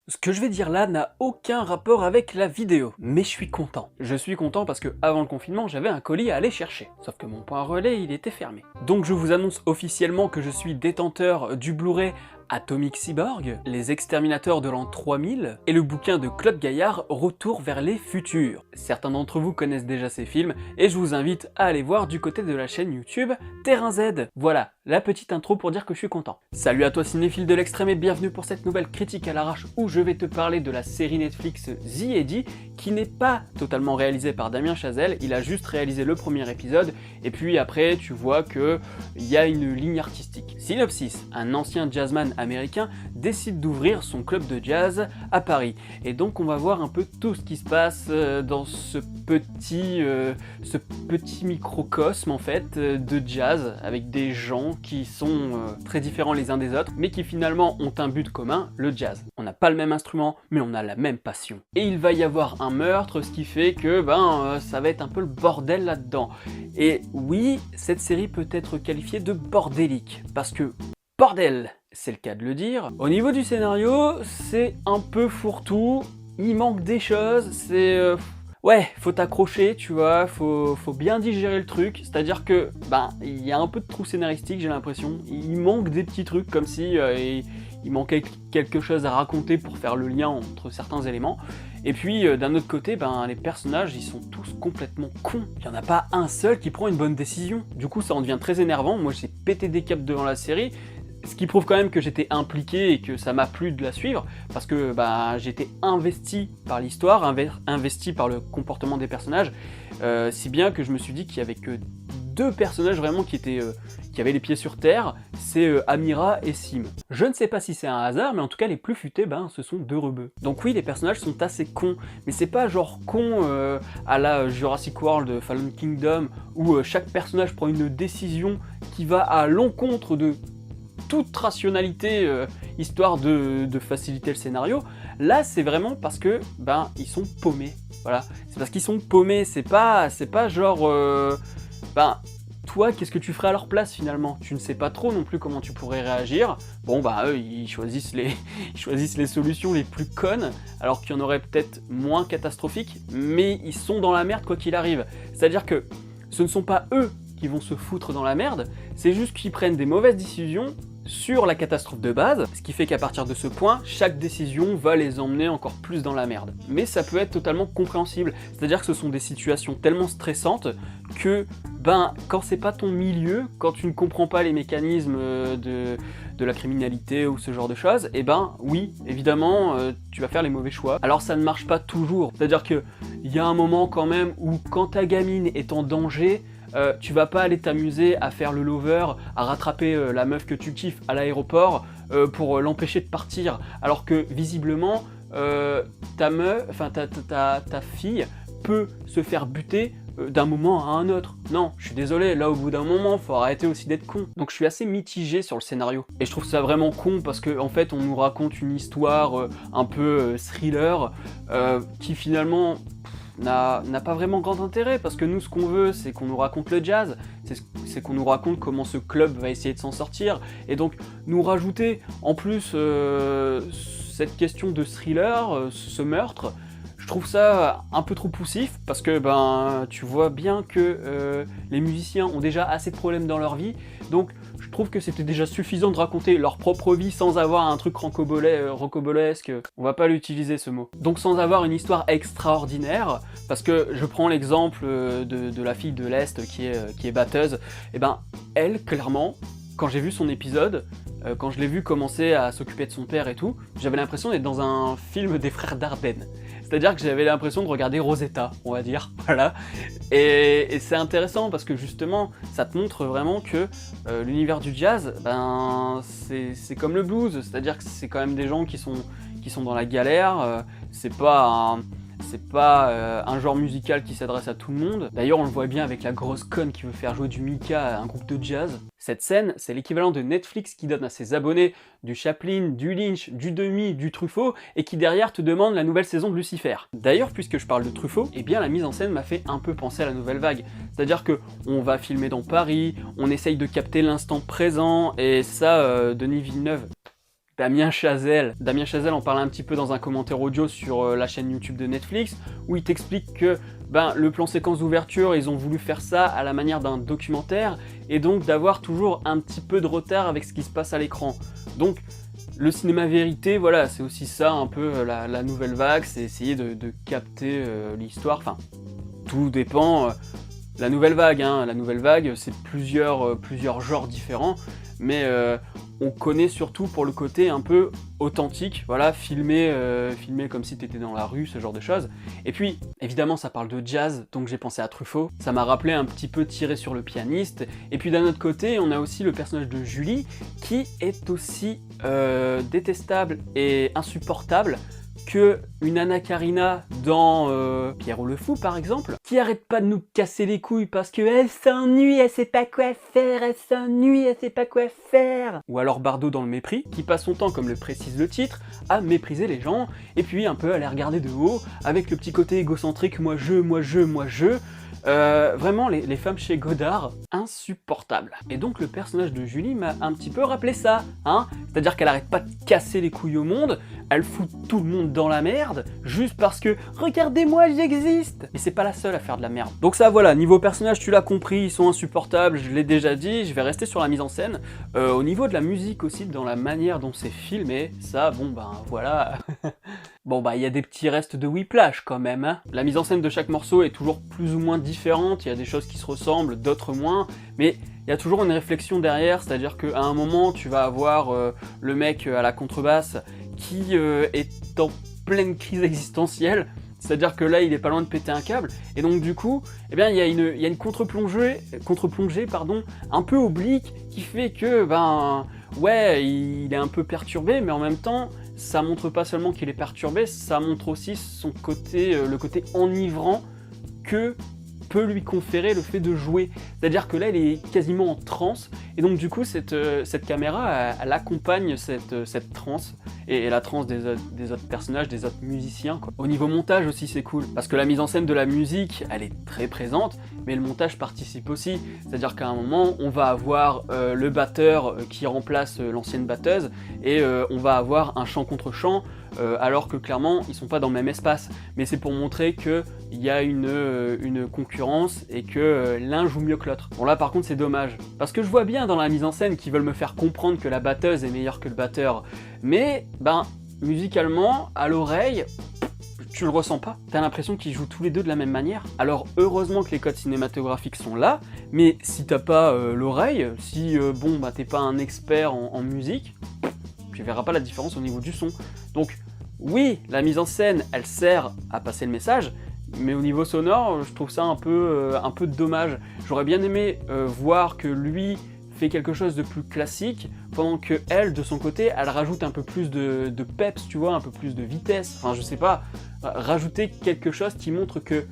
Ce que je vais dire là n'a aucun rapport avec la vidéo, mais je suis content. Je suis content parce que avant le confinement, j'avais un colis à aller chercher. Sauf que mon point relais, il était fermé. Donc je vous annonce officiellement que je suis détenteur du Blu-ray Atomic Cyborg, Les Exterminateurs de l'an 3000, et le bouquin de Claude Gaillard, Retour vers les futurs. Certains d'entre vous connaissent déjà ces films, et je vous invite à aller voir du côté de la chaîne YouTube Terrain Z. Voilà, la petite intro pour dire que je suis content. Salut à toi cinéphile de l'extrême et bienvenue pour cette nouvelle critique à l'arrache où je vais te parler de la série Netflix The Eddy, qui n'est pas totalement réalisée par Damien Chazelle, il a juste réalisé le premier épisode, et puis après tu vois qu'il y a une ligne artistique. Synopsis, un ancien jazzman américain décide d'ouvrir son club de jazz à Paris. Et donc on va voir un peu tout ce qui se passe dans ce petit microcosme en fait de jazz, avec des gens qui sont très différents les uns des autres, mais qui finalement ont un but commun, le jazz. On n'a pas le même instrument, mais on a la même passion. Et il va y avoir un meurtre, ce qui fait que ça va être un peu le bordel là-dedans. Et oui, cette série peut être qualifiée de bordélique, parce que bordel, c'est le cas de le dire. Au niveau du scénario, c'est un peu fourre-tout, il manque des choses, ouais, faut t'accrocher, tu vois, faut bien digérer le truc, c'est-à-dire que, il y a un peu de trou scénaristique, j'ai l'impression. Il manque des petits trucs, comme si il manquait quelque chose à raconter pour faire le lien entre certains éléments. Et puis, d'un autre côté, les personnages, ils sont tous complètement cons. Il n'y en a pas un seul qui prend une bonne décision. Du coup, ça en devient très énervant. Moi, j'ai pété des câbles devant la série. Ce qui prouve quand même que j'étais impliqué et que ça m'a plu de la suivre, parce que j'étais investi par l'histoire, investi par le comportement des personnages, si bien que je me suis dit qu'il y avait que deux personnages vraiment qui avaient les pieds sur terre, c'est Amira et Sim. Je ne sais pas si c'est un hasard, mais en tout cas les plus futés, ce sont deux rebeux. Donc oui, les personnages sont assez cons, mais c'est pas genre con à la Jurassic World Fallen Kingdom, où chaque personnage prend une décision qui va à l'encontre de toute rationalité, histoire de faciliter le scénario. Là, c'est vraiment parce que, ils sont paumés. Voilà, c'est parce qu'ils sont paumés, c'est pas genre, toi, qu'est-ce que tu ferais à leur place finalement? Tu ne sais pas trop non plus comment tu pourrais réagir. Bon, eux, ils choisissent les solutions les plus connes, alors qu'il y en aurait peut-être moins catastrophiques, mais ils sont dans la merde quoi qu'il arrive. C'est-à-dire que ce ne sont pas eux qui vont se foutre dans la merde, c'est juste qu'ils prennent des mauvaises décisions sur la catastrophe de base, ce qui fait qu'à partir de ce point, chaque décision va les emmener encore plus dans la merde. Mais ça peut être totalement compréhensible, c'est-à-dire que ce sont des situations tellement stressantes que, quand c'est pas ton milieu, quand tu ne comprends pas les mécanismes de la criminalité ou ce genre de choses, oui, évidemment, tu vas faire les mauvais choix. Alors ça ne marche pas toujours, c'est-à-dire qu'il y a un moment quand même où quand ta gamine est en danger, tu vas pas aller t'amuser à faire le lover, à rattraper la meuf que tu kiffes à l'aéroport pour l'empêcher de partir, alors que visiblement ta fille peut se faire buter d'un moment à un autre. Non, je suis désolé, là au bout d'un moment, faut arrêter aussi d'être con. Donc je suis assez mitigé sur le scénario. Et je trouve ça vraiment con parce que en fait on nous raconte une histoire un peu thriller qui finalement n'a pas vraiment grand intérêt, parce que nous ce qu'on veut c'est qu'on nous raconte le jazz, c'est qu'on nous raconte comment ce club va essayer de s'en sortir, et donc nous rajouter en plus cette question de thriller, ce meurtre, je trouve ça un peu trop poussif, parce que tu vois bien que les musiciens ont déjà assez de problèmes dans leur vie, donc je trouve que c'était déjà suffisant de raconter leur propre vie sans avoir un truc rocambolesque, on va pas l'utiliser ce mot. Donc sans avoir une histoire extraordinaire, parce que je prends l'exemple de la fille de l'Est qui est batteuse, elle, clairement, quand j'ai vu son épisode, quand je l'ai vu commencer à s'occuper de son père et tout, j'avais l'impression d'être dans un film des frères Dardenne. C'est-à-dire que j'avais l'impression de regarder Rosetta, on va dire, voilà. Et c'est intéressant parce que justement, ça te montre vraiment que l'univers du jazz, c'est comme le blues, c'est-à-dire que c'est quand même des gens qui sont dans la galère, c'est pas un genre musical qui s'adresse à tout le monde. D'ailleurs, on le voit bien avec la grosse conne qui veut faire jouer du Mika à un groupe de jazz. Cette scène, c'est l'équivalent de Netflix qui donne à ses abonnés du Chaplin, du Lynch, du Demy, du Truffaut, et qui derrière te demande la nouvelle saison de Lucifer. D'ailleurs, puisque je parle de Truffaut, la mise en scène m'a fait un peu penser à la Nouvelle Vague. C'est-à-dire que on va filmer dans Paris, on essaye de capter l'instant présent, et ça, Denis Villeneuve, Damien Chazelle. Damien Chazelle en parlait un petit peu dans un commentaire audio sur la chaîne YouTube de Netflix, où il t'explique que le plan séquence d'ouverture, ils ont voulu faire ça à la manière d'un documentaire, et donc d'avoir toujours un petit peu de retard avec ce qui se passe à l'écran. Donc le cinéma vérité, voilà, c'est aussi ça un peu la nouvelle vague, c'est essayer de capter l'histoire, enfin, tout dépend. La nouvelle vague, c'est plusieurs genres différents, mais on connaît surtout pour le côté un peu authentique, voilà, filmé comme si t'étais dans la rue, ce genre de choses. Et puis, évidemment, ça parle de jazz, donc j'ai pensé à Truffaut. Ça m'a rappelé un petit peu Tiré sur le pianiste. Et puis d'un autre côté, on a aussi le personnage de Julie, qui est aussi détestable et insupportable que une Anna Karina dans Pierrot le Fou par exemple, qui arrête pas de nous casser les couilles parce que elle s'ennuie, elle sait pas quoi faire, elle s'ennuie, elle sait pas quoi faire. Ou alors Bardot dans Le Mépris, qui passe son temps, comme le précise le titre, à mépriser les gens, et puis un peu à les regarder de haut, avec le petit côté égocentrique, moi je. Vraiment, les femmes chez Godard, insupportables. Et donc le personnage de Julie m'a un petit peu rappelé ça, hein. C'est-à-dire qu'elle arrête pas de casser les couilles au monde, elle fout tout le monde dans la merde, juste parce que « Regardez-moi, j'existe !» Mais c'est pas la seule à faire de la merde. Donc ça, voilà, niveau personnage, tu l'as compris, ils sont insupportables, je l'ai déjà dit, je vais rester sur la mise en scène. Au niveau de la musique aussi, dans la manière dont c'est filmé, ça, voilà... il y a des petits restes de Whiplash quand même, hein. La mise en scène de chaque morceau est toujours plus ou moins différente, il y a des choses qui se ressemblent, d'autres moins, mais il y a toujours une réflexion derrière, c'est-à-dire qu'à un moment, tu vas avoir le mec à la contrebasse qui est en pleine crise existentielle, c'est-à-dire que là, il est pas loin de péter un câble, et donc du coup, il y a une contre-plongée, un peu oblique, qui fait que, ouais, il est un peu perturbé, mais en même temps, ça montre pas seulement qu'il est perturbé, ça montre aussi son côté, le côté enivrant que peut lui conférer le fait de jouer. C'est-à-dire que là, il est quasiment en transe, et donc du coup, cette caméra, elle accompagne cette transe, et la transe des autres personnages, des autres musiciens, quoi. Au niveau montage aussi, c'est cool, parce que la mise en scène de la musique, elle est très présente, mais le montage participe aussi. C'est-à-dire qu'à un moment, on va avoir le batteur qui remplace l'ancienne batteuse, et on va avoir un chant contre chant, alors que clairement, ils sont pas dans le même espace. Mais c'est pour montrer qu'il y a une concurrence, et que l'un joue mieux que l'autre. Bon là, par contre, c'est dommage, parce que je vois bien dans la mise en scène qu'ils veulent me faire comprendre que la batteuse est meilleure que le batteur, mais musicalement, à l'oreille, tu le ressens pas. T'as l'impression qu'ils jouent tous les deux de la même manière. Alors heureusement que les codes cinématographiques sont là, mais si t'as pas l'oreille, si t'es pas un expert en musique, tu verras pas la différence au niveau du son. Donc oui, la mise en scène, elle sert à passer le message, mais au niveau sonore, je trouve ça un peu dommage. J'aurais bien aimé voir que lui fait quelque chose de plus classique, pendant que elle, de son côté, elle rajoute un peu plus de peps, tu vois, un peu plus de vitesse, enfin je sais pas, rajouter quelque chose qui montre que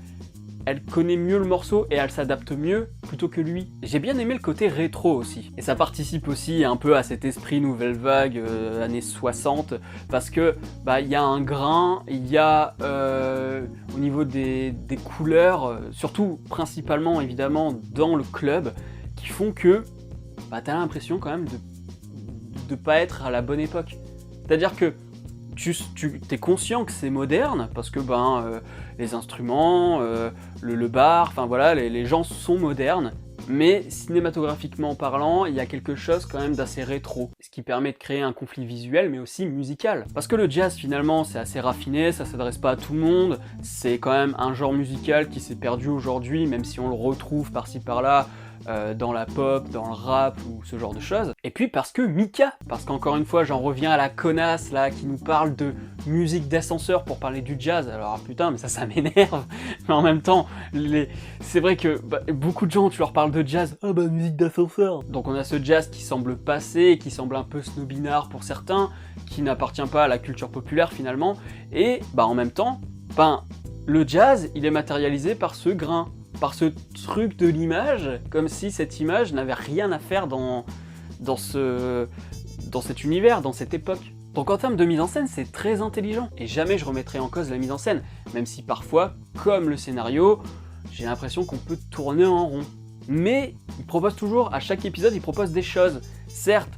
elle connaît mieux le morceau et elle s'adapte mieux plutôt que lui. J'ai bien aimé le côté rétro aussi, et ça participe aussi un peu à cet esprit nouvelle vague années 60, parce que il y a un grain, il y a au niveau des couleurs, surtout principalement évidemment dans le club, qui font que t'as l'impression quand même de pas être à la bonne époque. C'est-à-dire que tu es conscient que c'est moderne, parce que les instruments, le bar, enfin voilà, les gens sont modernes, mais cinématographiquement parlant, il y a quelque chose quand même d'assez rétro, ce qui permet de créer un conflit visuel, mais aussi musical. Parce que le jazz, finalement, c'est assez raffiné, ça s'adresse pas à tout le monde, c'est quand même un genre musical qui s'est perdu aujourd'hui, même si on le retrouve par-ci par-là, dans la pop, dans le rap ou ce genre de choses. Et puis parce que Mika, parce qu'encore une fois j'en reviens à la connasse là qui nous parle de musique d'ascenseur pour parler du jazz. Alors putain, mais ça m'énerve, mais en même temps c'est vrai que beaucoup de gens, tu leur parles de jazz, musique d'ascenseur. Donc on a ce jazz qui semble passer, qui semble un peu snobinard pour certains, qui n'appartient pas à la culture populaire finalement, et en même temps, le jazz il est matérialisé par ce grain, par ce truc de l'image, comme si cette image n'avait rien à faire dans cet univers, dans cette époque. Donc en termes de mise en scène, c'est très intelligent, et jamais je remettrai en cause la mise en scène, même si parfois, comme le scénario, j'ai l'impression qu'on peut tourner en rond. Mais il propose toujours, à chaque épisode, il propose des choses. Certes,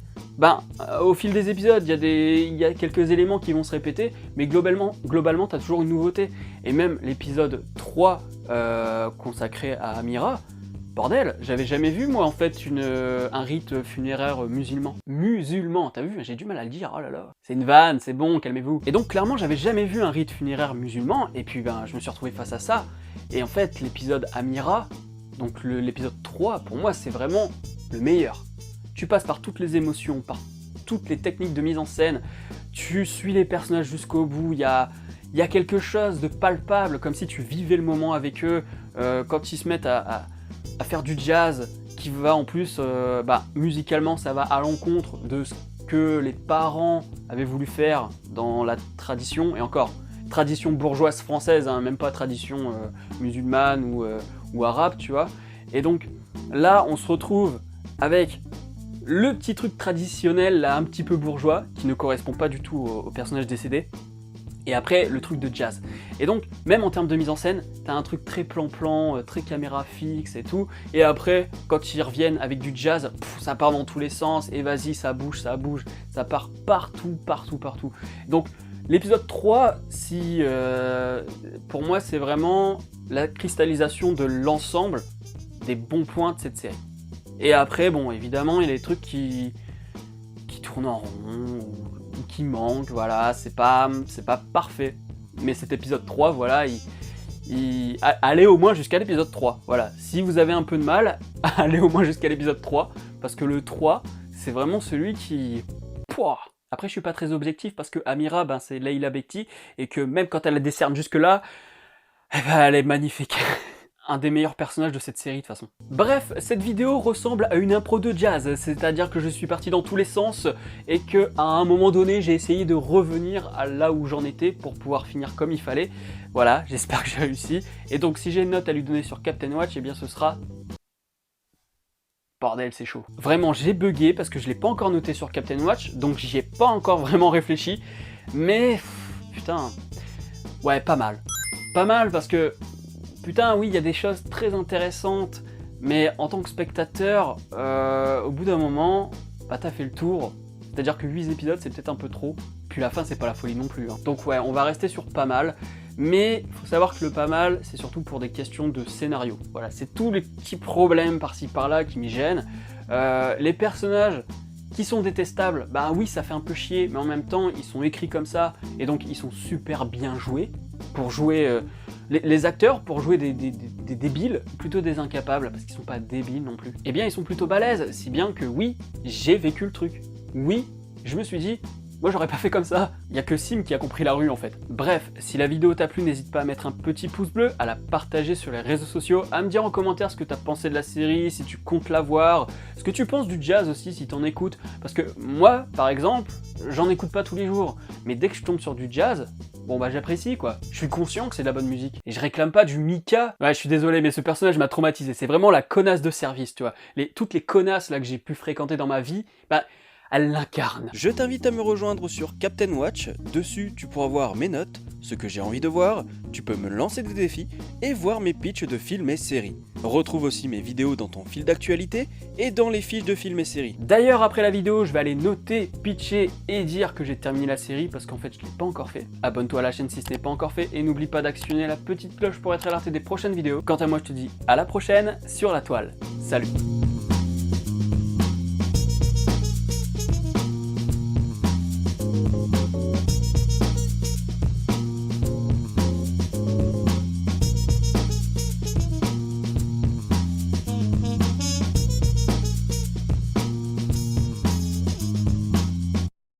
au fil des épisodes, il y a quelques éléments qui vont se répéter, mais globalement t'as toujours une nouveauté. Et même l'épisode 3 consacré à Amira, bordel, j'avais jamais vu moi en fait un rite funéraire musulman. Musulman, t'as vu, j'ai du mal à le dire, oh là là. C'est une vanne, c'est bon, calmez-vous. Et donc clairement j'avais jamais vu un rite funéraire musulman, et puis je me suis retrouvé face à ça. Et en fait l'épisode Amira, donc l'épisode 3, pour moi c'est vraiment le meilleur. Tu passes par toutes les émotions, par toutes les techniques de mise en scène, tu suis les personnages jusqu'au bout, il y a quelque chose de palpable, comme si tu vivais le moment avec eux, quand ils se mettent à faire du jazz, qui va en plus, musicalement ça va à l'encontre de ce que les parents avaient voulu faire dans la tradition, et encore, tradition bourgeoise française, hein, même pas tradition musulmane ou arabe, tu vois. Et donc là on se retrouve avec le petit truc traditionnel, là, un petit peu bourgeois, qui ne correspond pas du tout au personnage décédé, et après le truc de jazz. Et donc, même en termes de mise en scène, t'as un truc très plan-plan, très caméra fixe et tout, et après, quand ils reviennent avec du jazz, ça part dans tous les sens, et vas-y, ça bouge, ça part partout. Donc, l'épisode 3, pour moi, c'est vraiment la cristallisation de l'ensemble des bons points de cette série. Et après, bon, évidemment, il y a des trucs qui tournent en rond, ou qui manquent, voilà, c'est pas parfait. Mais cet épisode 3, voilà, allez au moins jusqu'à l'épisode 3, voilà. Si vous avez un peu de mal, allez au moins jusqu'à l'épisode 3, parce que le 3, c'est vraiment celui qui... Pouah. Après, je suis pas très objectif, parce que Amira, c'est Leila Bekti, et que même quand elle la décerne jusque-là, elle est magnifique. Un des meilleurs personnages de cette série de toute façon. Bref, cette vidéo ressemble à une impro de jazz, c'est-à-dire que je suis parti dans tous les sens et que à un moment donné j'ai essayé de revenir à là où j'en étais pour pouvoir finir comme il fallait. Voilà, j'espère que j'ai réussi. Et donc si j'ai une note à lui donner sur Captain Watch, eh bien ce sera... Bordel, c'est chaud. Vraiment, j'ai bugué parce que je l'ai pas encore noté sur Captain Watch, donc j'y ai pas encore vraiment réfléchi. Mais... putain... Ouais, pas mal. Pas mal parce que... Putain, oui, il y a des choses très intéressantes, mais en tant que spectateur, au bout d'un moment, t'as fait le tour. C'est-à-dire que 8 épisodes, c'est peut-être un peu trop. Puis la fin, c'est pas la folie non plus. Hein. Donc ouais, on va rester sur pas mal. Mais il faut savoir que le pas mal, c'est surtout pour des questions de scénario. Voilà, c'est tous les petits problèmes par-ci par-là qui m'y gênent. Les personnages qui sont détestables, oui, ça fait un peu chier, mais en même temps, ils sont écrits comme ça, et donc ils sont super bien joués. Pour jouer... Les acteurs, pour jouer des débiles, plutôt des incapables, parce qu'ils sont pas débiles non plus, eh bien ils sont plutôt balèzes, si bien que oui, j'ai vécu le truc. Oui, je me suis dit, moi j'aurais pas fait comme ça. Il y a que Sim qui a compris la rue en fait. Bref, si la vidéo t'a plu, n'hésite pas à mettre un petit pouce bleu, à la partager sur les réseaux sociaux, à me dire en commentaire ce que t'as pensé de la série, si tu comptes la voir, ce que tu penses du jazz aussi, si t'en écoutes. Parce que moi, par exemple, j'en écoute pas tous les jours, mais dès que je tombe sur du jazz, j'apprécie quoi. Je suis conscient que c'est de la bonne musique. Et je réclame pas du Mika. Ouais, je suis désolé, mais ce personnage m'a traumatisé. C'est vraiment la connasse de service, tu vois. Toutes les connasses là que j'ai pu fréquenter dans ma vie, elle l'incarne. Je t'invite à me rejoindre sur Captain Watch. Dessus, tu pourras voir mes notes, ce que j'ai envie de voir, tu peux me lancer des défis et voir mes pitchs de films et séries. Retrouve aussi mes vidéos dans ton fil d'actualité et dans les fiches de films et séries. D'ailleurs, après la vidéo, je vais aller noter, pitcher et dire que j'ai terminé la série parce qu'en fait, je l'ai pas encore fait. Abonne-toi à la chaîne si ce n'est pas encore fait et n'oublie pas d'actionner la petite cloche pour être alerté des prochaines vidéos. Quant à moi, je te dis à la prochaine sur la toile. Salut!